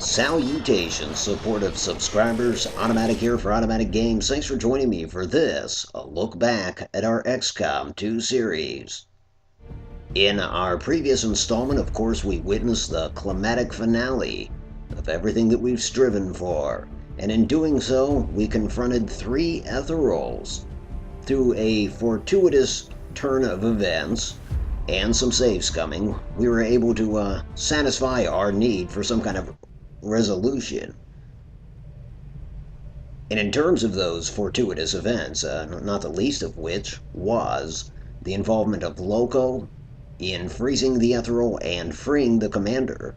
Salutations, supportive subscribers, Automatic here for Automatic Games. Thanks for joining me for this, a look back at our XCOM 2 series. In our previous installment, of course, we witnessed the climatic finale of everything that we've striven for, and in doing so, we confronted 3 Ethereals. Through a fortuitous turn of events, and some save scumming, we were able to satisfy our need for some kind of resolution. And in terms of those fortuitous events, not the least of which was the involvement of Loco in freezing the Ethereal and freeing the commander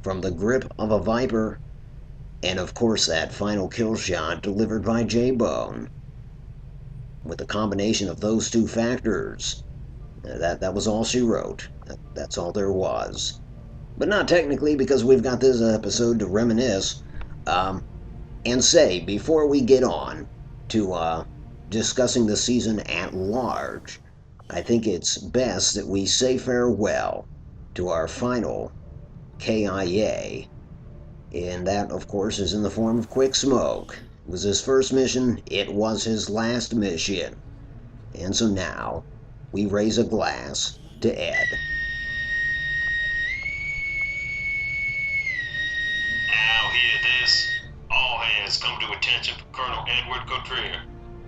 from the grip of a Viper, and of course that final kill shot delivered by J-Bone. With the combination of those 2 factors, that was all she wrote. That's all there was. But not technically, because we've got this episode to reminisce and say, before we get on to discussing the season at large, I think it's best that we say farewell to our final KIA, and that, of course, is in the form of Quick Smoke. It was his first mission, it was his last mission, and so now we raise a glass to Ed. Now hear this. All hands come to attention for Colonel Edward Cotrier,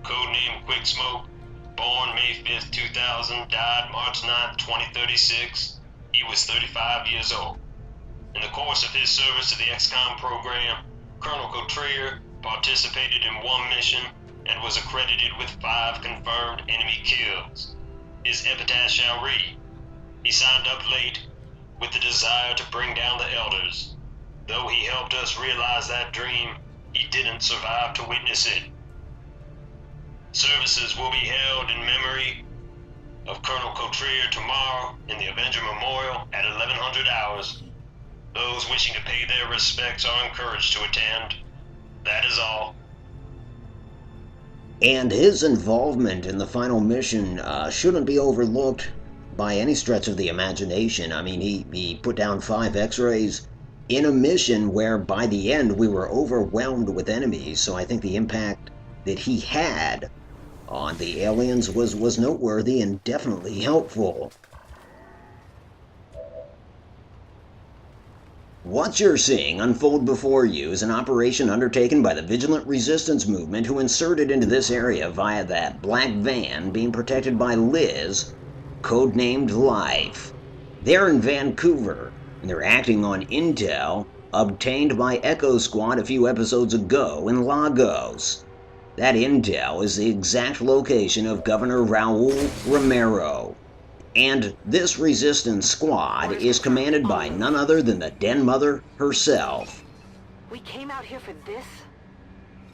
codename Quick Smoke, born May 5th, 2000, died March 9th, 2036. He was 35 years old. In the course of his service to the XCOM program, Colonel Cotrier participated in 1 mission and was accredited with 5 confirmed enemy kills. His epitaph shall read, he signed up late with the desire to bring down the elders. Though he helped us realize that dream, he didn't survive to witness it. Services will be held in memory of Colonel Cotrier tomorrow in the Avenger Memorial at 1100 hours. Those wishing to pay their respects are encouraged to attend. That is all. And his involvement in the final mission shouldn't be overlooked by any stretch of the imagination. I mean, he put down 5 X-rays in a mission where by the end we were overwhelmed with enemies, so I think the impact that he had on the aliens was noteworthy and definitely helpful. What you're seeing unfold before you is an operation undertaken by the Vigilant Resistance Movement, who inserted into this area via that black van being protected by Liz, codenamed Life. They're in Vancouver, and they're acting on intel obtained by Echo Squad a few episodes ago in Lagos. That intel is the exact location of Governor Raul Romero. And this resistance squad is commanded by none other than the Den Mother herself. We came out here for this?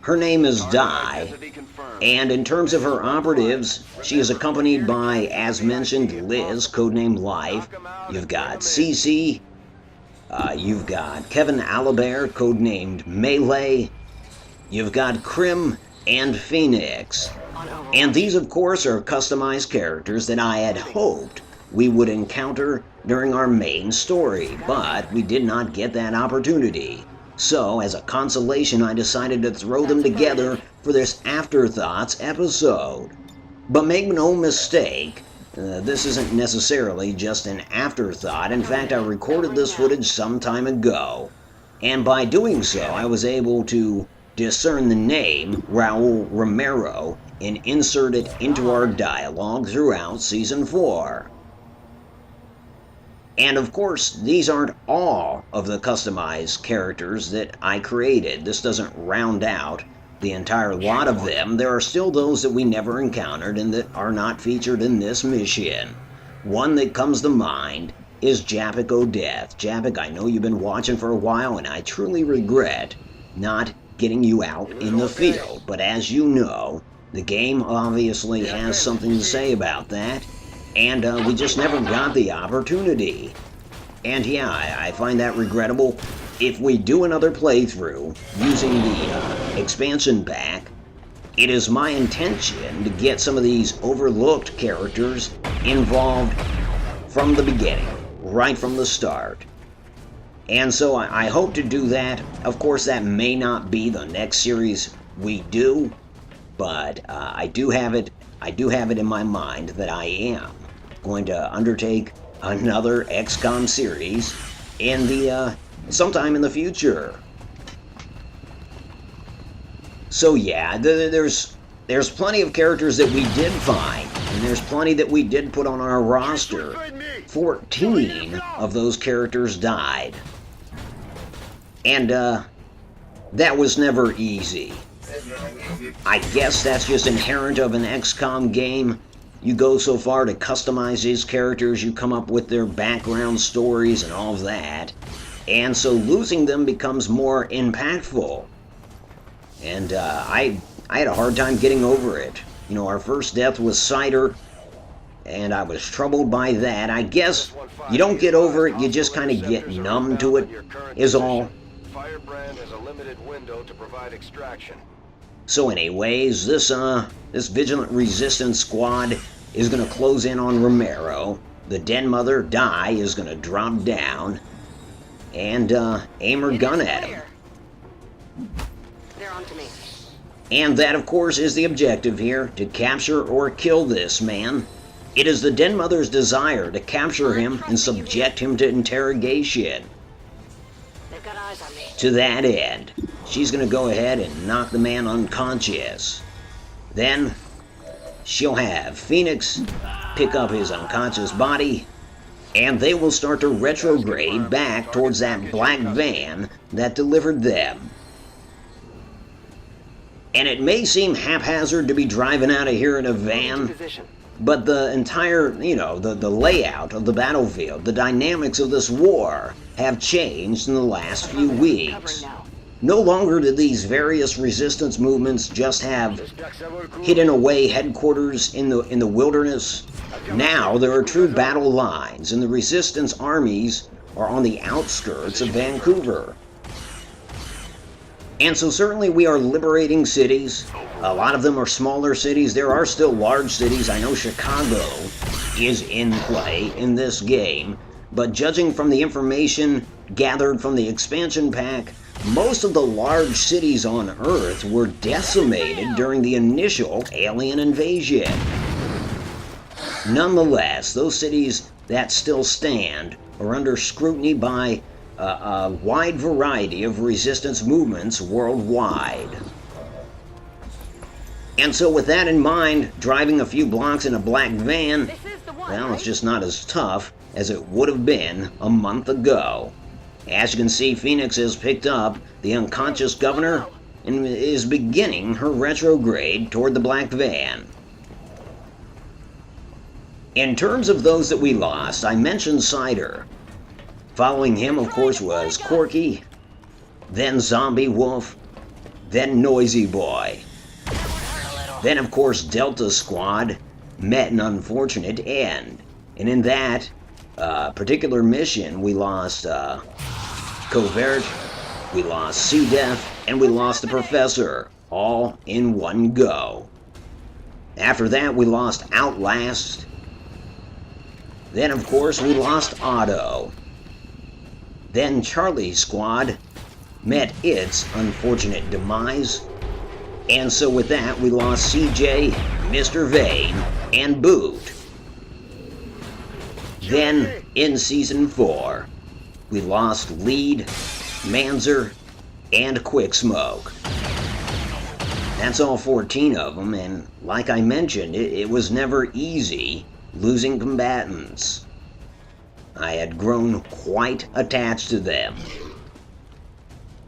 Her name is Di, and in terms of her operatives, she is accompanied by, as mentioned, Liz, codenamed Life. You've got Cece, you've got Kevin Alibert, codenamed Melee, you've got Krim and Phoenix. And these, of course, are customized characters that I had hoped we would encounter during our main story, but we did not get that opportunity. So, as a consolation, I decided to throw them together for this Afterthoughts episode. But make no mistake, this isn't necessarily just an afterthought. In fact, I recorded this footage some time ago, and by doing so, I was able to discern the name Raul Romero and insert it into our dialogue throughout Season 4. And of course, these aren't all of the customized characters that I created. This doesn't round out the entire lot of them. There are still those that we never encountered and that are not featured in this mission. One that comes to mind is Japik O'Death. Japik, I know you've been watching for a while, and I truly regret not getting you out in the field. But as you know, the game obviously has something to say about that, and we just never got the opportunity. And yeah, I find that regrettable. If we do another playthrough using the expansion pack, it is my intention to get some of these overlooked characters involved from the beginning, right from the start. And so I hope to do that. Of course, that may not be the next series we do, but I do have it in my mind that I am going to undertake another XCOM series in the sometime in the future. So yeah, there's plenty of characters that we did find, and there's plenty that we did put on our roster. 14 of those characters died. And that was never easy. I guess that's just inherent of an XCOM game. You go so far to customize these characters, you come up with their background stories and all of that. And so losing them becomes more impactful. And I had a hard time getting over it. You know, our first death was Cider, and I was troubled by that. I guess you don't get over it, you just kind of get numb to it, is all. Firebrand has a limited window to provide extraction. So anyways, this Vigilant Resistance squad is going to close in on Romero. The Den Mother, Die, is going to drop down and aim her gun at him. They're on to me. And that, of course, is the objective here, to capture or kill this man. It is the Den Mother's desire to capture him and subject him to interrogation. They've got eyes on me. To that end, she's going to go ahead and knock the man unconscious. Then, she'll have Phoenix pick up his unconscious body, and they will start to retrograde back towards that black van that delivered them. And it may seem haphazard to be driving out of here in a van, but the entire, the layout of the battlefield, the dynamics of this war have changed in the last few weeks. No longer do these various resistance movements just have hidden away headquarters in the wilderness. Now there are true battle lines, and the resistance armies are on the outskirts of Vancouver. And so certainly we are liberating cities. A lot of them are smaller cities. There are still large cities. I know Chicago is in play in this game. But judging from the information gathered from the expansion pack, most of the large cities on Earth were decimated during the initial alien invasion. Nonetheless, those cities that still stand are under scrutiny by a wide variety of resistance movements worldwide. And so with that in mind, driving a few blocks in a black van, well, it's just not as tough as it would have been a month ago. As you can see, Phoenix has picked up the unconscious governor and is beginning her retrograde toward the black van. In terms of those that we lost, I mentioned Cider. Following him, of course, was Corky, then Zombie Wolf, then Noisy Boy. Then, of course, Delta Squad met an unfortunate end. And in that particular mission, we lost Covert, we lost Sea Death, and we lost the Professor, all in one go. After that, we lost Outlast. Then, of course, we lost Otto. Then Charlie's squad met its unfortunate demise. And so with that, we lost CJ, Mr. Vane, and Boot. Then, in Season 4, we lost Lead, Manzer, and Quick Smoke. That's all 14 of them, and like I mentioned, it was never easy losing combatants. I had grown quite attached to them.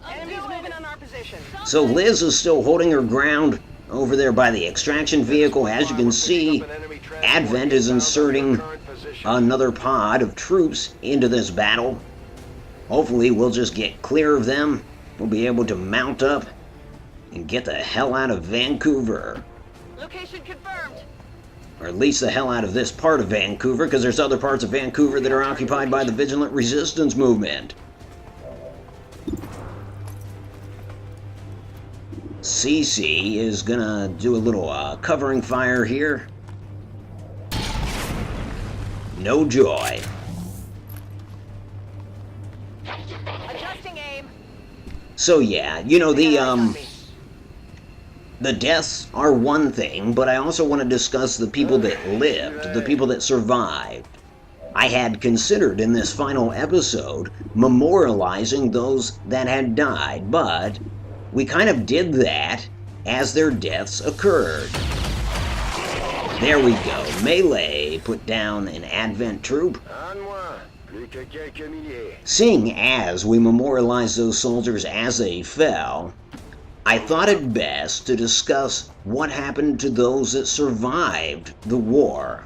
Enemies moving on our position. So Liz is still holding her ground over there by the extraction vehicle. As you can see, Advent is inserting another pod of troops into this battle. Hopefully we'll just get clear of them. We'll be able to mount up and get the hell out of Vancouver. Location confirmed. Or at least the hell out of this part of Vancouver, because there's other parts of Vancouver that are occupied by the Vigilant Resistance movement. CC is gonna do a little covering fire here. No joy. So yeah, you know, They got eyes on me. the deaths are one thing, but I also want to discuss the people that lived, the people that survived. I had considered in this final episode memorializing those that had died, but we kind of did that as their deaths occurred. There we go. Melee put down an Advent troop. En moi, plus que quelques milliers. Seeing as we memorialized those soldiers as they fell, I thought it best to discuss what happened to those that survived the war.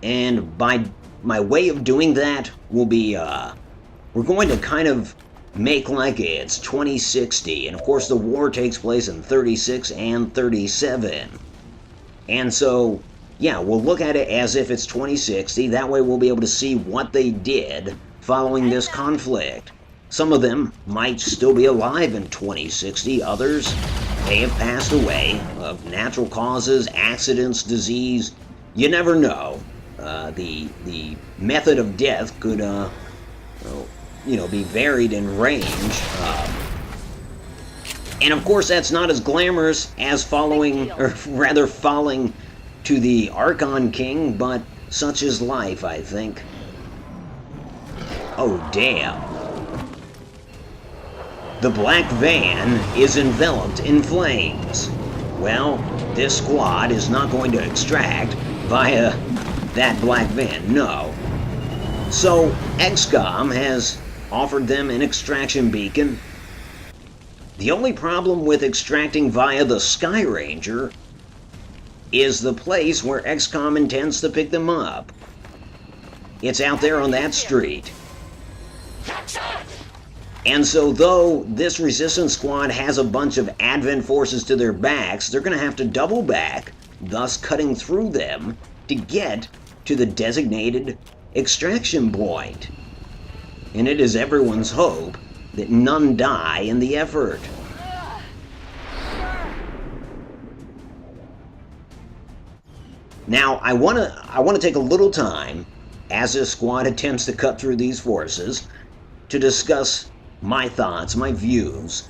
And by my way of doing that will be, we're going to kind of make like it's 2060. And of course the war takes place in 36 and 37. And so, yeah, we'll look at it as if it's 2060. That way we'll be able to see what they did following this conflict. Some of them might still be alive in 2060. Others may have passed away of natural causes, accidents, disease. You never know. The method of death could, be varied in range. And of course, that's not as glamorous as falling to the Archon King, but such is life, I think. Oh, damn. The black van is enveloped in flames. Well, this squad is not going to extract via that black van, no. So, XCOM has offered them an extraction beacon. The only problem with extracting via the Sky Ranger is the place where XCOM intends to pick them up. It's out there on that street. And so though this resistance squad has a bunch of Advent forces to their backs, they're going to have to double back, thus cutting through them to get to the designated extraction point. And it is everyone's hope that none die in the effort. Now, I want to take a little time as this squad attempts to cut through these forces to discuss my thoughts, my views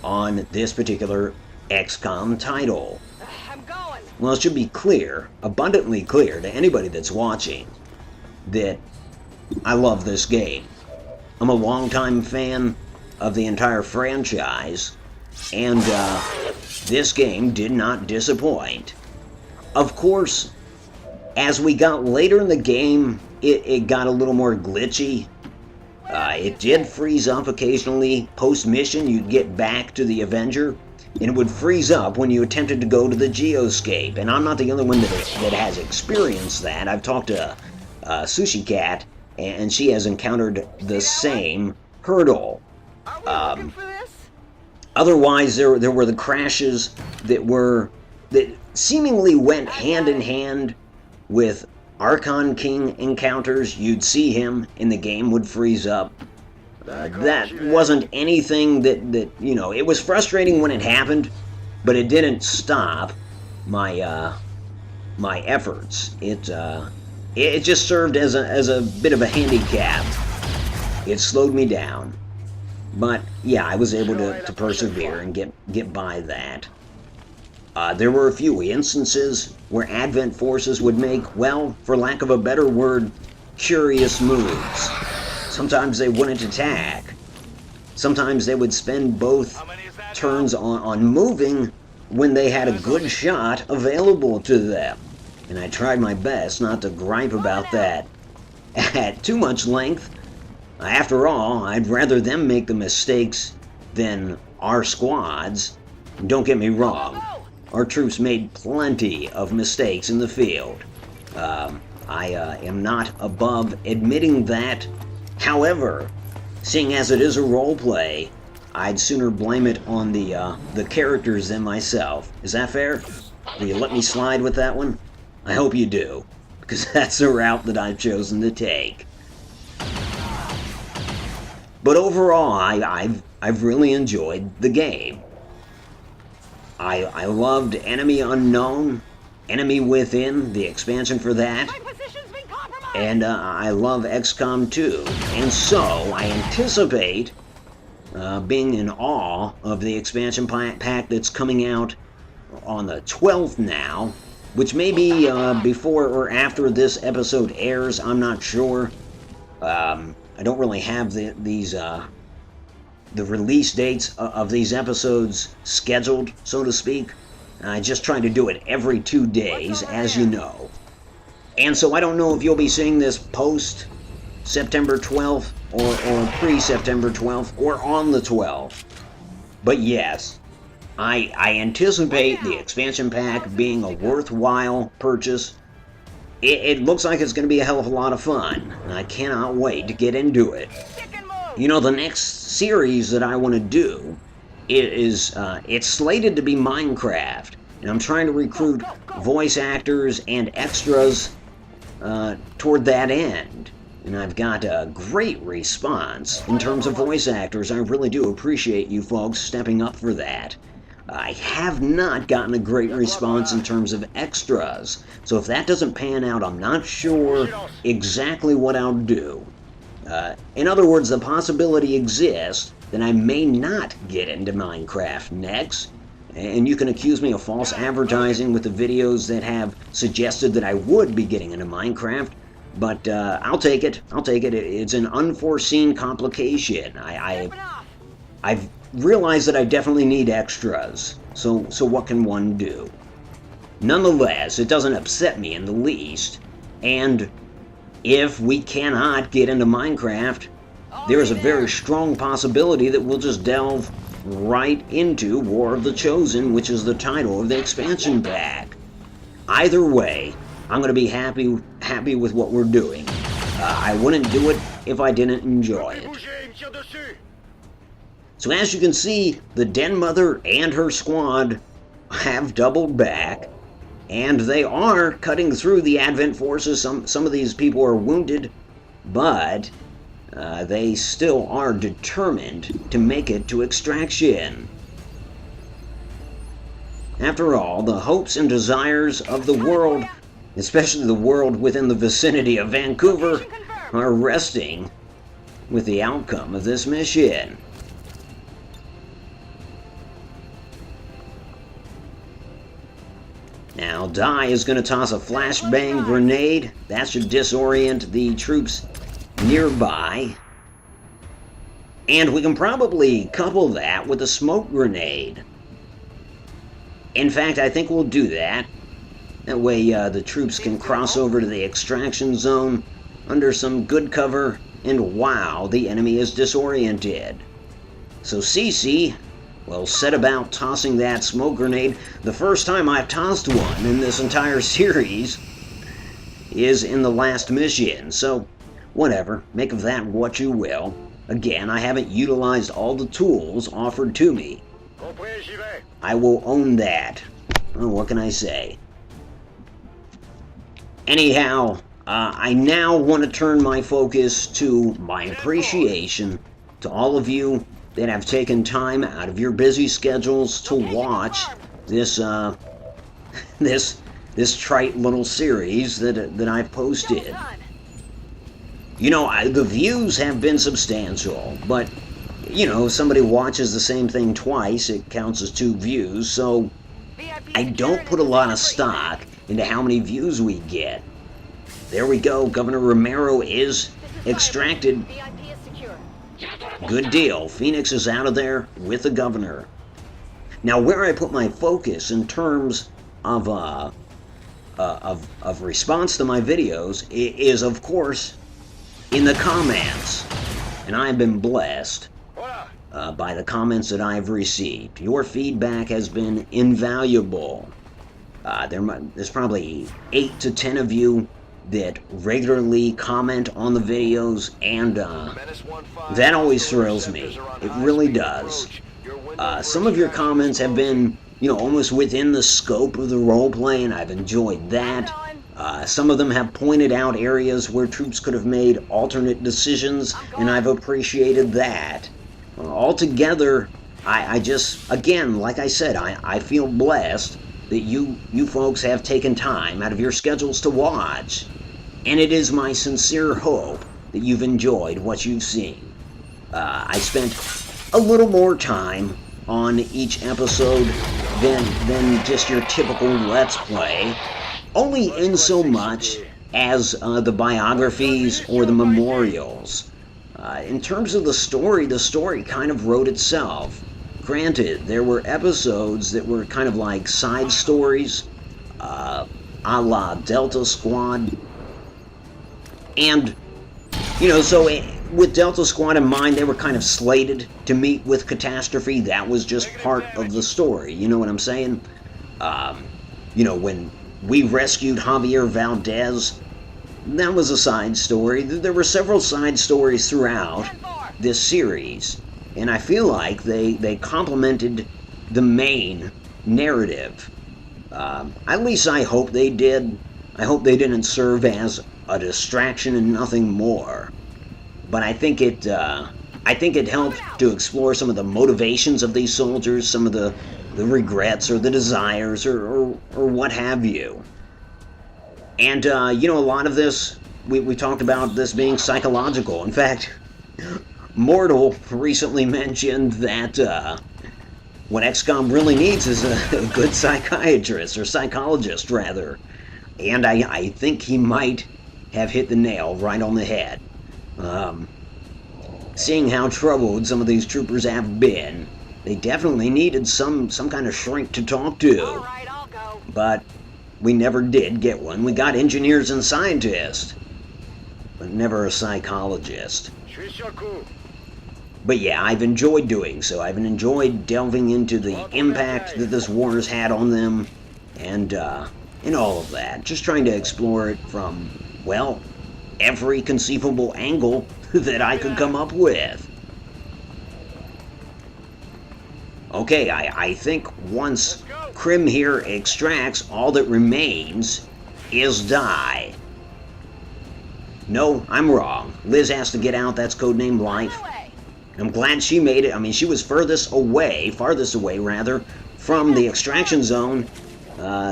on this particular XCOM title. I'm going. Well, it should be clear, abundantly clear to anybody that's watching, that I love this game. I'm a longtime fan of the entire franchise, and this game did not disappoint. Of course, as we got later in the game, it got a little more glitchy. It did freeze up occasionally. Post-mission, you'd get back to the Avenger, and it would freeze up when you attempted to go to the geoscape. And I'm not the only one that has experienced that. I've talked to Sushi Cat, and she has encountered the same hurdle. Are we looking for this? Otherwise, there were the crashes that seemingly went hand in hand with Archon King encounters. You'd see him and the game would freeze up. That wasn't anything that it was frustrating when it happened, but it didn't stop my my efforts. It just served as a bit of a handicap. It slowed me down. But yeah, I was able to persevere and get by that. There were a few instances where Advent forces would make, well, for lack of a better word, curious moves. Sometimes they wouldn't attack. Sometimes they would spend both turns on moving when they had a good shot available to them. And I tried my best not to gripe about that at too much length. After all, I'd rather them make the mistakes than our squads. Don't get me wrong. Our troops made plenty of mistakes in the field. I am not above admitting that. However, seeing as it is a role play, I'd sooner blame it on the characters than myself. Is that fair? Will you let me slide with that one? I hope you do, because that's the route that I've chosen to take. But overall, I've really enjoyed the game. I loved Enemy Unknown, Enemy Within, the expansion for that, My position's been compromised. and I love XCOM 2. And so, I anticipate being in awe of the expansion pack that's coming out on the 12th now, which may be before or after this episode airs. I'm not sure. I don't really have the release dates of these episodes scheduled, so to speak. I just try to do it every 2 days, as you know. And so I don't know if you'll be seeing this post September 12th or pre-September 12th or on the 12th. But yes, I anticipate the expansion pack being a worthwhile purchase. It looks like it's going to be a hell of a lot of fun, and I cannot wait to get into it. You know, the next series that I want to do is it's slated to be Minecraft, and I'm trying to recruit voice actors and extras toward that end. And I've got a great response in terms of voice actors. I really do appreciate you folks stepping up for that. I have not gotten a great response in terms of extras, so if that doesn't pan out, I'm not sure exactly what I'll do. In other words, the possibility exists that I may not get into Minecraft next, and you can accuse me of false advertising with the videos that have suggested that I would be getting into Minecraft, but I'll take it. I'll take it. It's an unforeseen complication. I've realized that I definitely need extras, so what can one do? Nonetheless, it doesn't upset me in the least, and if we cannot get into Minecraft, there is a very strong possibility that we'll just delve right into War of the Chosen, which is the title of the expansion pack. Either way, I'm going to be happy with what we're doing. I wouldn't do it if I didn't enjoy it. So as you can see, the Den Mother and her squad have doubled back, and they are cutting through the Advent forces. Some of these people are wounded, but they still are determined to make it to extraction. After all, the hopes and desires of the world, especially the world within the vicinity of Vancouver, are resting with the outcome of this mission. Now, Dai is going to toss a flashbang grenade. That should disorient the troops nearby. And we can probably couple that with a smoke grenade. In fact, I think we'll do that. That way the troops can cross over to the extraction zone under some good cover, and wow, the enemy is disoriented. So CC will set about tossing that smoke grenade. The first time I've tossed one in this entire series is in the last mission, so whatever, make of that what you will. Again, I haven't utilized all the tools offered to me. I will own that. Oh, what can I say? Anyhow, I now want to turn my focus to my appreciation to all of you that have taken time out of your busy schedules to watch this this trite little series that I've posted. You know, the views have been substantial, but you know, if somebody watches the same thing twice, it counts as 2 views, so I don't put a lot of stock into how many views we get. There we go, Governor Romero is extracted. Good deal. Phoenix is out of there with the governor. Now, where I put my focus in terms of response to my videos is, of course, in the comments. And I've been blessed by the comments that I've received. Your feedback has been invaluable. There's probably 8 to 10 of you that regularly comment on the videos, and that always thrills me. It really does. Some of your comments have been, you know, almost within the scope of the roleplay, and I've enjoyed that. Some of them have pointed out areas where troops could have made alternate decisions, and I've appreciated that. Altogether, I just, again, like I said, I feel blessed that you folks have taken time out of your schedules to watch. And it is my sincere hope that you've enjoyed what you've seen. I spent a little more time on each episode than just your typical Let's Play, only in so much as the biographies or the memorials. In terms of the story kind of wrote itself. Granted, there were episodes that were kind of like side stories, a la Delta Squad. And, so with Delta Squad in mind, they were kind of slated to meet with Catastrophe. That was just part of the story, you know what I'm saying? When we rescued Javier Valdez, that was a side story. There were several side stories throughout this series, and I feel like they complemented the main narrative. At least I hope they did. I hope they didn't serve as a distraction and nothing more. But I think it helped to explore some of the motivations of these soldiers, some of the regrets or the desires or what have you. And, a lot of this, we talked about this being psychological. In fact, Mortal recently mentioned that what XCOM really needs is a good psychiatrist, or psychologist, rather. And I think he might have hit the nail right on the head. Seeing how troubled some of these troopers have been, they definitely needed some kind of shrink to talk to. All right, I'll go. But we never did get one. We got engineers and scientists, but never a psychologist. But yeah, I've enjoyed doing so. I've enjoyed delving into the impact that this war has had on them, and all of that. Just trying to explore it from, well, every conceivable angle that I could come up with. Okay, I think once Krim here extracts, all that remains is Die. No, I'm wrong. Liz has to get out. That's codename Life. I'm glad she made it. I mean, she was farthest away, from the extraction zone,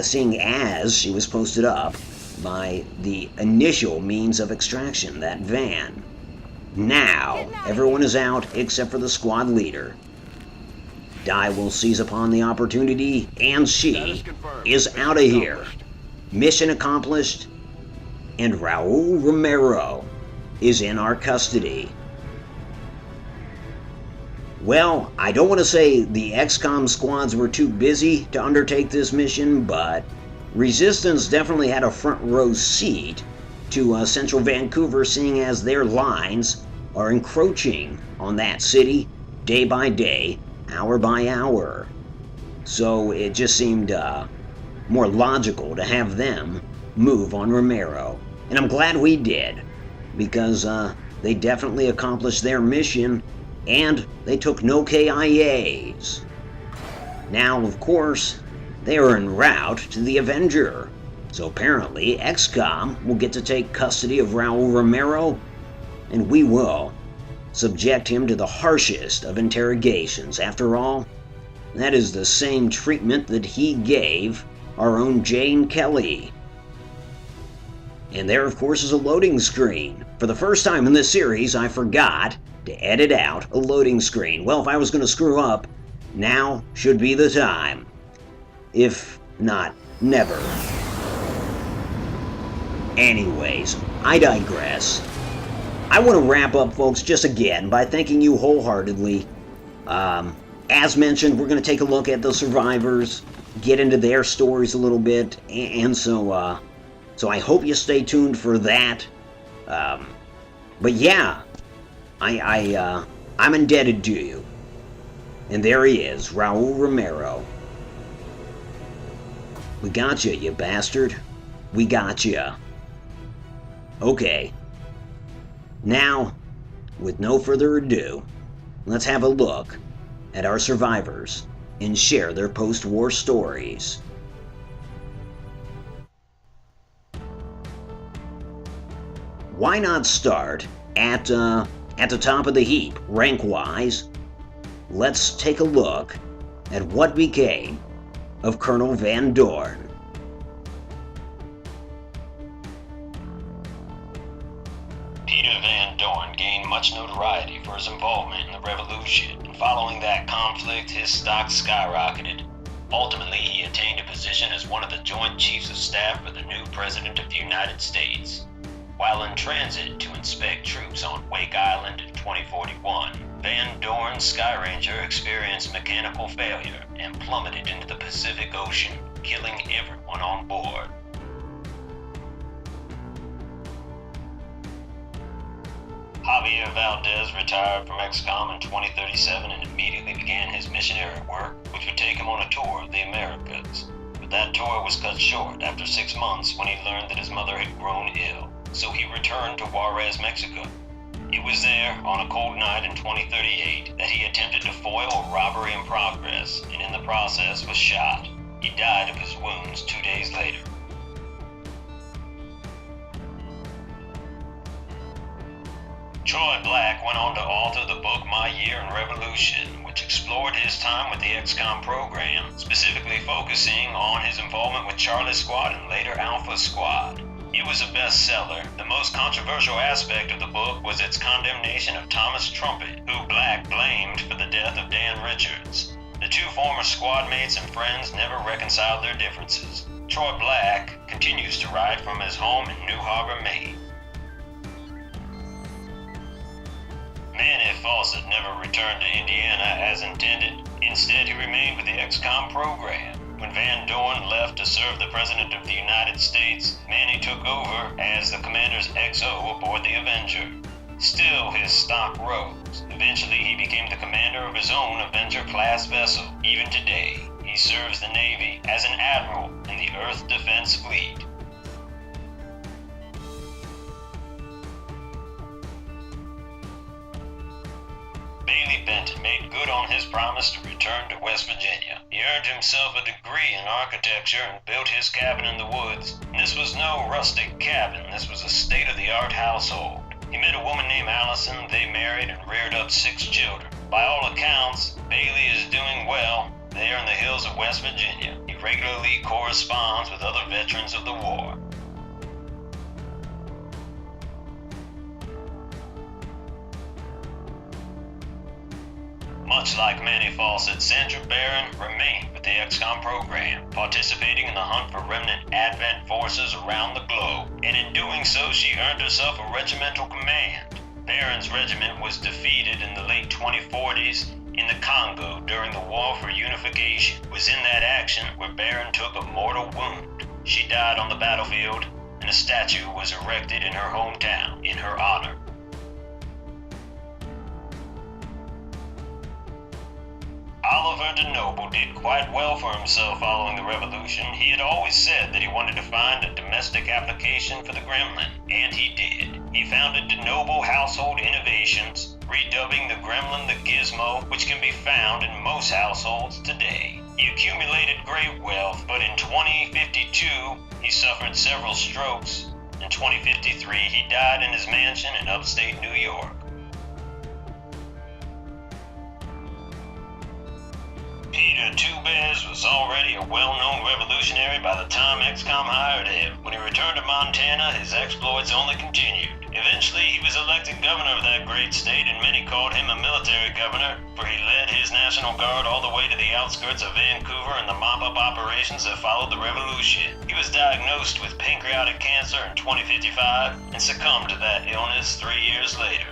seeing as she was posted up by the initial means of extraction, that van. Now, everyone is out except for the squad leader. Die will seize upon the opportunity, and she is out of here. Mission accomplished, and Raul Romero is in our custody. Well, I don't want to say the XCOM squads were too busy to undertake this mission, but Resistance definitely had a front row seat to central Vancouver, seeing as their lines are encroaching on that city day by day, hour by hour. So it just seemed more logical to have them move on Romero. And I'm glad we did, because they definitely accomplished their mission, and they took no KIAs. Now, of course, they are en route to the Avenger, so apparently XCOM will get to take custody of Raul Romero, and we will subject him to the harshest of interrogations. After all, that is the same treatment that he gave our own Jane Kelly. And there, of course, is a loading screen. For the first time in this series, I forgot to edit out a loading screen. Well, if I was going to screw up, now should be the time. If not, never. Anyways, I digress. I want to wrap up, folks, just again by thanking you wholeheartedly. As mentioned, we're going to take a look at the survivors, get into their stories a little bit, and so I hope you stay tuned for that. But yeah, I'm indebted to you. And there he is, Raul Romero. We got you bastard. We got you. Okay. Now, with no further ado, let's have a look at our survivors and share their post-war stories. Why not start at the top of the heap, rank-wise? Let's take a look at what became of Colonel Van Dorn. Peter Van Dorn gained much notoriety for his involvement in the revolution and following that conflict, his stock skyrocketed. Ultimately, he attained a position as one of the Joint Chiefs of Staff for the new President of the United States. While in transit to inspect troops on Wake Island in 2041, Van Dorn's Sky Ranger experienced mechanical failure and plummeted into the Pacific Ocean, killing everyone on board. Javier Valdez retired from XCOM in 2037 and immediately began his missionary work, which would take him on a tour of the Americas. But that tour was cut short after 6 months when he learned that his mother had grown ill, so he returned to Juarez, Mexico. It was there, on a cold night in 2038, that he attempted to foil a robbery in progress, and in the process was shot. He died of his wounds 2 days later. Troy Black went on to author the book My Year in Revolution, which explored his time with the XCOM program, specifically focusing on his involvement with Charlie Squad and later Alpha Squad. It was a bestseller. The most controversial aspect of the book was its condemnation of Thomas Trumpet, who Black blamed for the death of Dan Richards. The two former squad mates and friends never reconciled their differences. Troy Black continues to write from his home in New Harbor, Maine. Manny Fawcett never returned to Indiana as intended. Instead, he remained with the XCOM program. When Van Dorn left to serve the President of the United States, Manny took over as the commander's XO aboard the Avenger. Still, his stock rose. Eventually, he became the commander of his own Avenger-class vessel. Even today, he serves the Navy as an admiral in the Earth Defense Fleet. Bailey Benton made good on his promise to return to West Virginia. He earned himself a degree in architecture and built his cabin in the woods. And this was no rustic cabin, this was a state-of-the-art household. He met a woman named Allison, they married and reared up 6 children. By all accounts, Bailey is doing well there in the hills of West Virginia. He regularly corresponds with other veterans of the war. Much like Manny Fawcett, Sandra Barron remained with the XCOM program, participating in the hunt for remnant Advent forces around the globe, and in doing so she earned herself a regimental command. Barron's regiment was defeated in the late 2040s in the Congo during the War for Unification. It was in that action where Barron took a mortal wound. She died on the battlefield, and a statue was erected in her hometown in her honor. Oliver de Noble did quite well for himself following the revolution. He had always said that he wanted to find a domestic application for the Gremlin, and he did. He founded de Noble Household Innovations, redubbing the Gremlin the Gizmo, which can be found in most households today. He accumulated great wealth, but in 2052, he suffered several strokes. In 2053, he died in his mansion in upstate New York. Peter Two Bears was already a well-known revolutionary by the time XCOM hired him. When he returned to Montana, his exploits only continued. Eventually, he was elected governor of that great state, and many called him a military governor, for he led his National Guard all the way to the outskirts of Vancouver in the mop-up operations that followed the revolution. He was diagnosed with pancreatic cancer in 2055 and succumbed to that illness 3 years later.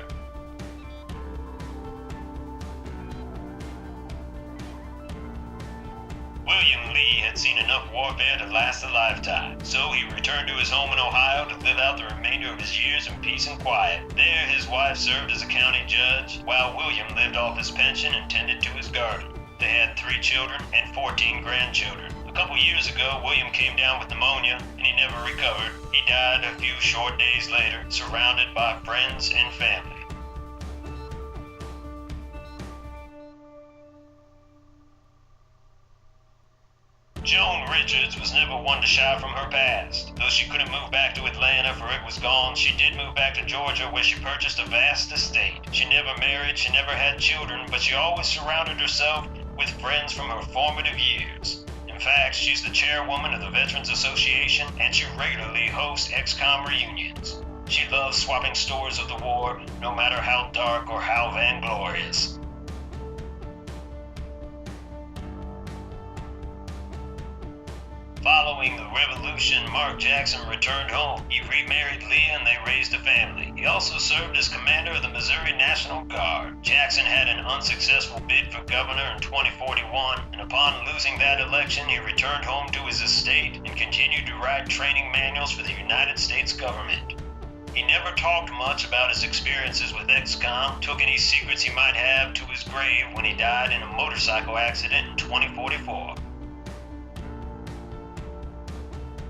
William Lee had seen enough warfare to last a lifetime, so he returned to his home in Ohio to live out the remainder of his years in peace and quiet. There, his wife served as a county judge, while William lived off his pension and tended to his garden. They had 3 children and 14 grandchildren. A couple years ago, William came down with pneumonia, and he never recovered. He died a few short days later, surrounded by friends and family. Joan Richards was never one to shy from her past. Though she couldn't move back to Atlanta for it was gone, she did move back to Georgia where she purchased a vast estate. She never married, she never had children, but she always surrounded herself with friends from her formative years. In fact, she's the chairwoman of the Veterans Association, and she regularly hosts XCOM reunions. She loves swapping stories of the war, no matter how dark or how vainglorious. Following the revolution, Mark Jackson returned home. He remarried Leah and they raised a family. He also served as commander of the Missouri National Guard. Jackson had an unsuccessful bid for governor in 2041, and upon losing that election, he returned home to his estate and continued to write training manuals for the United States government. He never talked much about his experiences with XCOM, took any secrets he might have to his grave when he died in a motorcycle accident in 2044.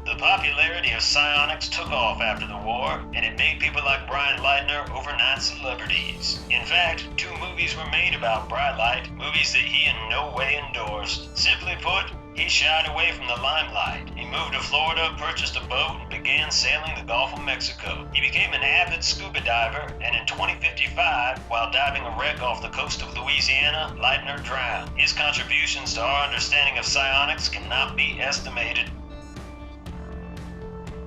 The popularity of psionics took off after the war, and it made people like Brian Leitner overnight celebrities. In fact, 2 movies were made about Brylight, movies that he in no way endorsed. Simply put, he shied away from the limelight. He moved to Florida, purchased a boat, and began sailing the Gulf of Mexico. He became an avid scuba diver, and in 2055, while diving a wreck off the coast of Louisiana, Leitner drowned. His contributions to our understanding of psionics cannot be estimated.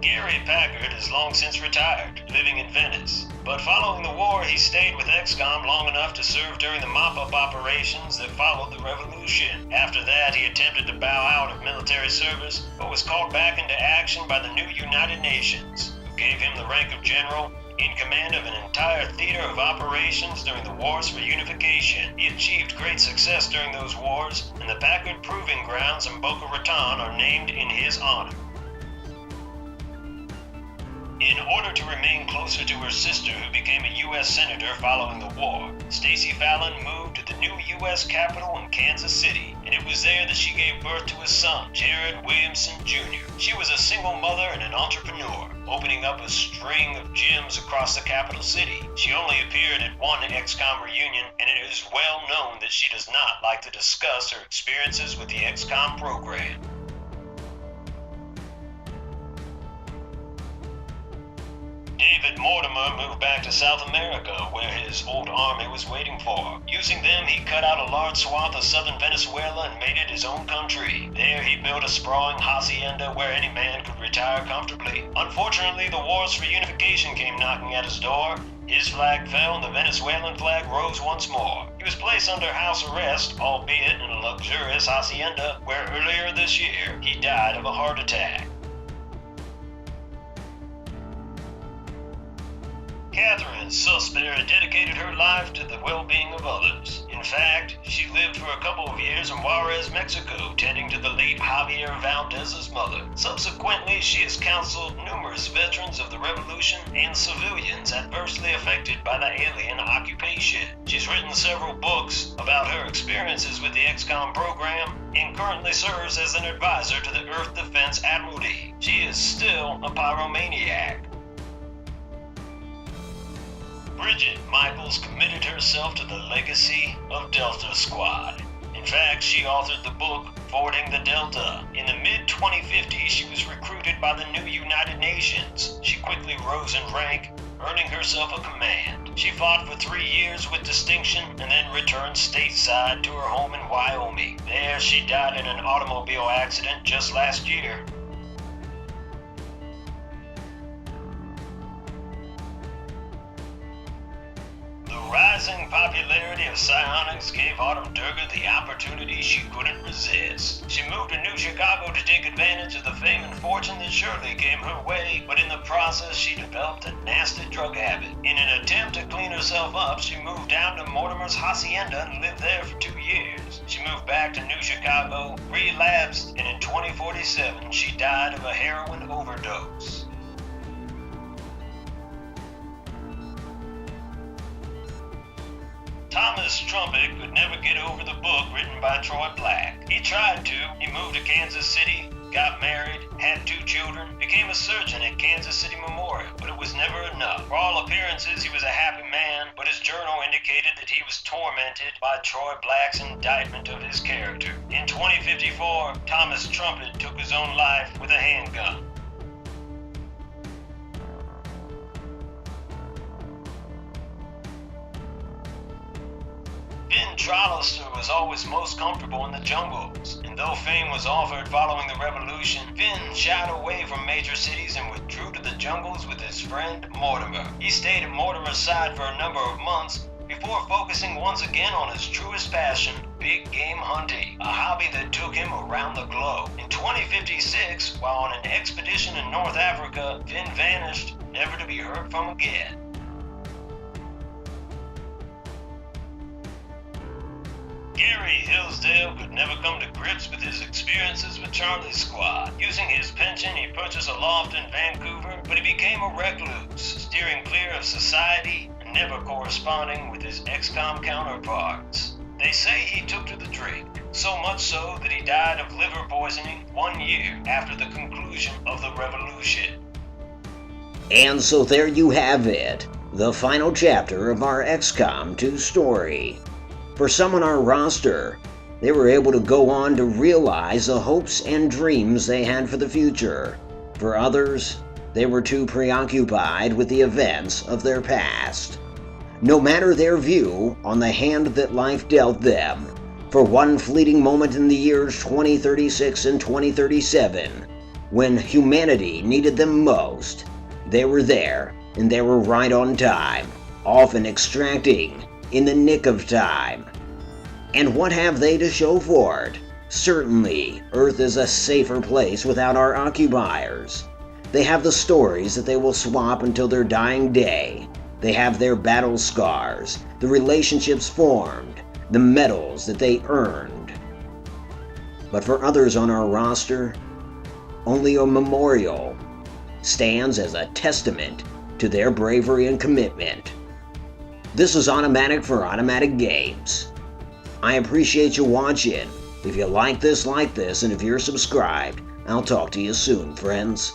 Gary Packard is long since retired, living in Venice. But following the war, he stayed with XCOM long enough to serve during the mop-up operations that followed the revolution. After that, he attempted to bow out of military service, but was called back into action by the new United Nations, who gave him the rank of general in command of an entire theater of operations during the Wars for Unification. He achieved great success during those wars, and the Packard Proving Grounds in Boca Raton are named in his honor. In order to remain closer to her sister, who became a U.S. Senator following the war, Stacey Fallon moved to the new U.S. Capitol in Kansas City, and it was there that she gave birth to a son, Jared Williamson Jr. She was a single mother and an entrepreneur, opening up a string of gyms across the capital city. She only appeared at one XCOM reunion, and it is well known that she does not like to discuss her experiences with the XCOM program. David Mortimer moved back to South America, where his old army was waiting for. Using them, he cut out a large swath of southern Venezuela and made it his own country. There, he built a sprawling hacienda where any man could retire comfortably. Unfortunately, the Wars for Unification came knocking at his door. His flag fell and the Venezuelan flag rose once more. He was placed under house arrest, albeit in a luxurious hacienda, where earlier this year, he died of a heart attack. Catherine Sussberry dedicated her life to the well-being of others. In fact, she lived for a couple of years in Juarez, Mexico, tending to the late Javier Valdez's mother. Subsequently, she has counseled numerous veterans of the revolution and civilians adversely affected by the alien occupation. She's written several books about her experiences with the XCOM program and currently serves as an advisor to the Earth Defense Admiralty. She is still a pyromaniac. Bridget Michaels committed herself to the legacy of Delta Squad. In fact, she authored the book Fording the Delta. In the mid-2050s, she was recruited by the new United Nations. She quickly rose in rank, earning herself a command. She fought for 3 years with distinction and then returned stateside to her home in Wyoming. There, she died in an automobile accident just last year. The rising popularity of psionics gave Autumn Durga the opportunity she couldn't resist. She moved to New Chicago to take advantage of the fame and fortune that surely came her way, but in the process she developed a nasty drug habit. In an attempt to clean herself up, she moved down to Mortimer's hacienda and lived there for 2 years. She moved back to New Chicago, relapsed, and in 2047 she died of a heroin overdose. Thomas Trumpet could never get over the book written by Troy Black. He tried to. He moved to Kansas City, got married, had 2 children, became a surgeon at Kansas City Memorial, but it was never enough. For all appearances, he was a happy man, but his journal indicated that he was tormented by Troy Black's indictment of his character. In 2054, Thomas Trumpet took his own life with a handgun. Ben Trollister was always most comfortable in the jungles, and though fame was offered following the revolution, Finn shied away from major cities and withdrew to the jungles with his friend Mortimer. He stayed at Mortimer's side for a number of months before focusing once again on his truest passion, big game hunting, a hobby hobby that took him around the globe. In 2056, while on an expedition in North Africa, Finn vanished, never to be heard from again. Gary Hillsdale could never come to grips with his experiences with Charlie's squad. Using his pension, he purchased a loft in Vancouver, but he became a recluse, steering clear of society and never corresponding with his XCOM counterparts. They say he took to the drink, so much so that he died of liver poisoning 1 year after the conclusion of the revolution. And so there you have it, the final chapter of our XCOM 2 story. For some on our roster, they were able to go on to realize the hopes and dreams they had for the future. For others, they were too preoccupied with the events of their past. No matter their view on the hand that life dealt them, for one fleeting moment in the years 2036 and 2037, when humanity needed them most, they were there, and they were right on time, often extracting in the nick of time. And what have they to show for it? Certainly, Earth is a safer place without our occupiers. They have the stories that they will swap until their dying day. They have their battle scars, the relationships formed, the medals that they earned. But for others on our roster, only a memorial stands as a testament to their bravery and commitment. This is Automatic for Automatic Games. I appreciate you watching. If you like this, and if you're subscribed, I'll talk to you soon, friends.